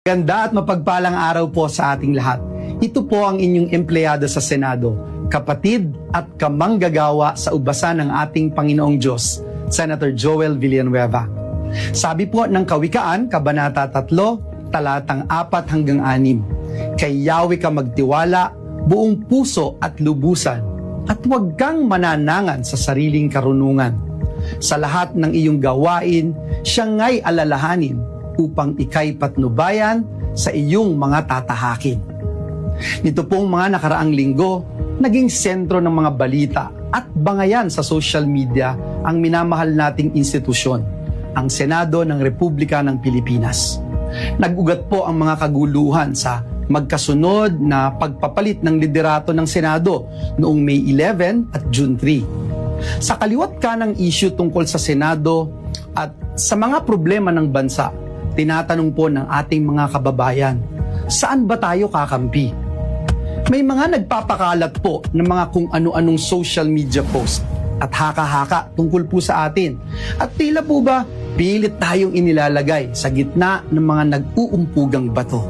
Ganda at mapagpalang araw po sa ating lahat. Ito po ang inyong empleyado sa Senado, kapatid at kamanggagawa sa ubasan ng ating Panginoong Diyos, Senator Joel Villanueva. Sabi po ng Kawikaan, Kabanata 3, talatang 4 hanggang 6, kay Yahweh ka magtiwala, buong puso at lubusan, at huwag kang mananangan sa sariling karunungan. Sa lahat ng iyong gawain, siya nga'y alalahanin, upang ikay patnubayan sa iyong mga tatahakin. Nito pong mga nakaraang linggo, naging sentro ng mga balita at bangayan sa social media ang minamahal nating institusyon, ang Senado ng Republika ng Pilipinas. Nag-ugat po ang mga kaguluhan sa magkasunod na pagpapalit ng liderato ng Senado noong May 11 at June 3. Sa kaliwat ka ng issue tungkol sa Senado at sa mga problema ng bansa, tinatanong po ng ating mga kababayan, saan ba tayo kakampi? May mga nagpapakalat po ng mga kung ano-anong social media post at haka-haka tungkol po sa atin. At tila po ba pilit tayong inilalagay sa gitna ng mga nag-uumpugang bato.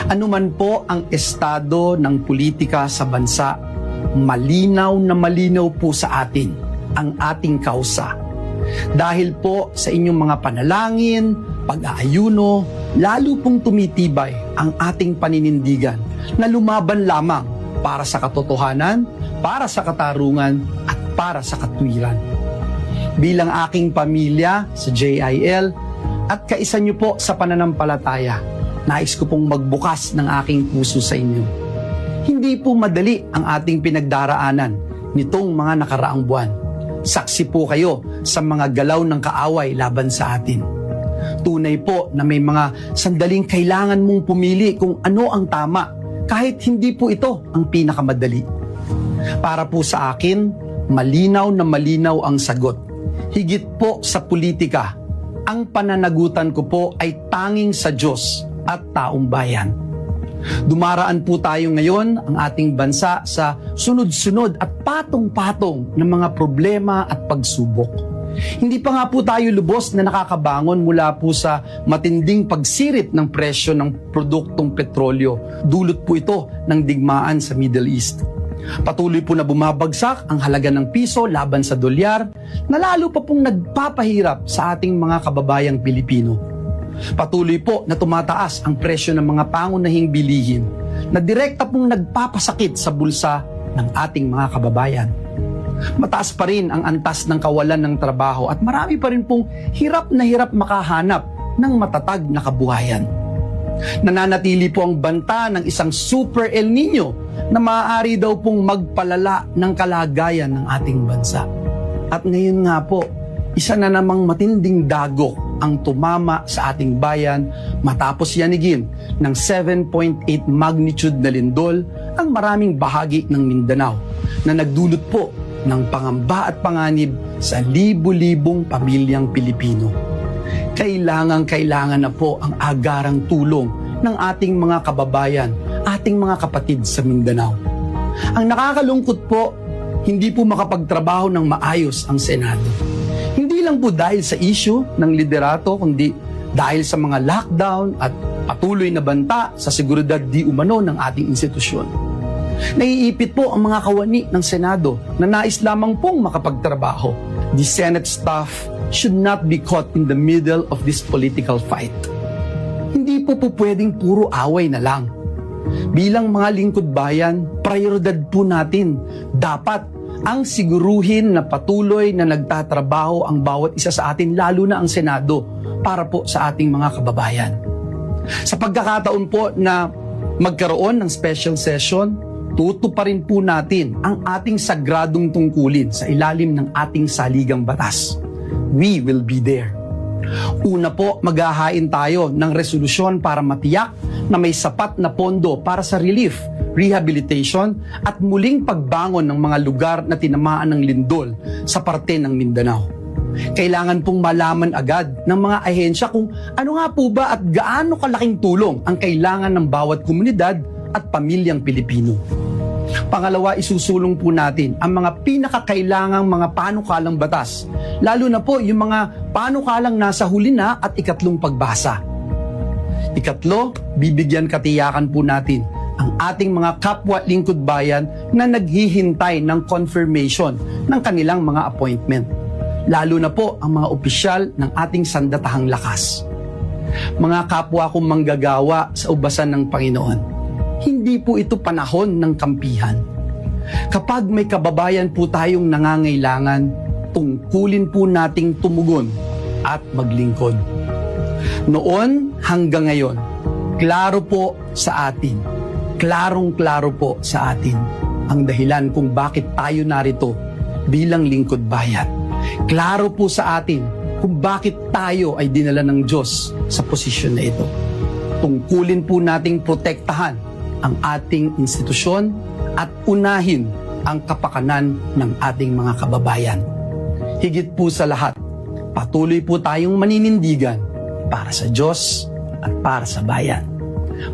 Ano man po ang estado ng politika sa bansa, malinaw na malinaw po sa atin ang ating kausa. Dahil po sa inyong mga panalangin, pag-aayuno, lalo pong tumitibay ang ating paninindigan na lumaban lamang para sa katotohanan, para sa katarungan, at para sa katwiran. Bilang aking pamilya sa JIL at kaisa niyo po sa pananampalataya, nais ko pong magbukas ng aking puso sa inyo. Hindi po madali ang ating pinagdaraanan nitong mga nakaraang buwan. Saksi po kayo sa mga galaw ng kaaway laban sa atin. Tunay po na may mga sandaling kailangan mong pumili kung ano ang tama, kahit hindi po ito ang pinakamadali. Para po sa akin, malinaw na malinaw ang sagot. Higit po sa politika, ang pananagutan ko po ay tanging sa Diyos at taong bayan. Dumaraan po tayo ngayon ang ating bansa sa sunod-sunod at patong-patong ng mga problema at pagsubok. Hindi pa nga po tayo lubos na nakakabangon mula po sa matinding pagsirit ng presyo ng produktong petrolyo. Dulot po ito ng digmaan sa Middle East. Patuloy po na bumabagsak ang halaga ng piso laban sa dolyar na lalo pa pong nagpapahirap sa ating mga kababayang Pilipino. Patuloy po na tumataas ang presyo ng mga pangunahing bilihin na direkta pong nagpapasakit sa bulsa ng ating mga kababayan. Mataas pa rin ang antas ng kawalan ng trabaho at marami pa rin pong hirap na hirap makahanap ng matatag na kabuhayan. Nananatili po ang banta ng isang Super El Nino na maaari daw pong magpalala ng kalagayan ng ating bansa. At ngayon nga po, isa na namang matinding dagok ang tumama sa ating bayan matapos yanigin ng 7.8 magnitude na lindol ang maraming bahagi ng Mindanao na nagdulot po ng pangamba at panganib sa libu-libong pamilyang Pilipino. Kailangan na po ang agarang tulong ng ating mga kababayan, ating mga kapatid sa Mindanao. Ang nakakalungkot po, hindi po makapagtrabaho ng maayos ang Senado. Hindi lang po dahil sa issue ng liderato, kundi dahil sa mga lockdown at patuloy na banta sa seguridad di umano ng ating institusyon. Naiipit po ang mga kawani ng Senado na nais lamang pong makapagtrabaho. The Senate staff should not be caught in the middle of this political fight. Hindi po pwedeng puro away na lang. Bilang mga lingkod bayan, prioridad po natin. Dapat ang siguruhin na patuloy na nagtatrabaho ang bawat isa sa atin, lalo na ang Senado, para po sa ating mga kababayan. Sa pagkakataon po na magkaroon ng special session, tutuparin po natin ang ating sagradong tungkulin sa ilalim ng ating saligang batas. We will be there. Una po, maghahain tayo ng resolusyon para matiyak na may sapat na pondo para sa relief, rehabilitation at muling pagbangon ng mga lugar na tinamaan ng lindol sa parte ng Mindanao. Kailangan pong malaman agad ng mga ahensya kung ano nga po ba at gaano kalaking tulong ang kailangan ng bawat komunidad at pamilyang Pilipino. Pangalawa, isusulong po natin ang mga pinakakailangang mga panukalang batas, lalo na po yung mga panukalang nasa huli na at ikatlong pagbasa. Ikatlo, bibigyan katiyakan po natin ang ating mga kapwa lingkod bayan na naghihintay ng confirmation ng kanilang mga appointment. Lalo na po ang mga opisyal ng ating sandatahang lakas. Mga kapwa kong manggagawa sa ubasan ng Panginoon, hindi po ito panahon ng kampihan. Kapag may kababayan po tayong nangangailangan, tungkulin po nating tumugon at maglingkod. Noon hanggang ngayon, klaro po sa atin, klarong-klaro po sa atin ang dahilan kung bakit tayo narito bilang lingkod bayan. Klaro po sa atin kung bakit tayo ay dinala ng Diyos sa posisyon na ito. Tungkulin po nating protektahan ang ating institusyon at unahin ang kapakanan ng ating mga kababayan. Higit po sa lahat, patuloy po tayong maninindigan para sa Diyos at para sa bayan.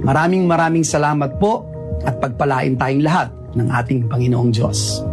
Maraming salamat po at pagpalain tayong lahat ng ating Panginoong Diyos.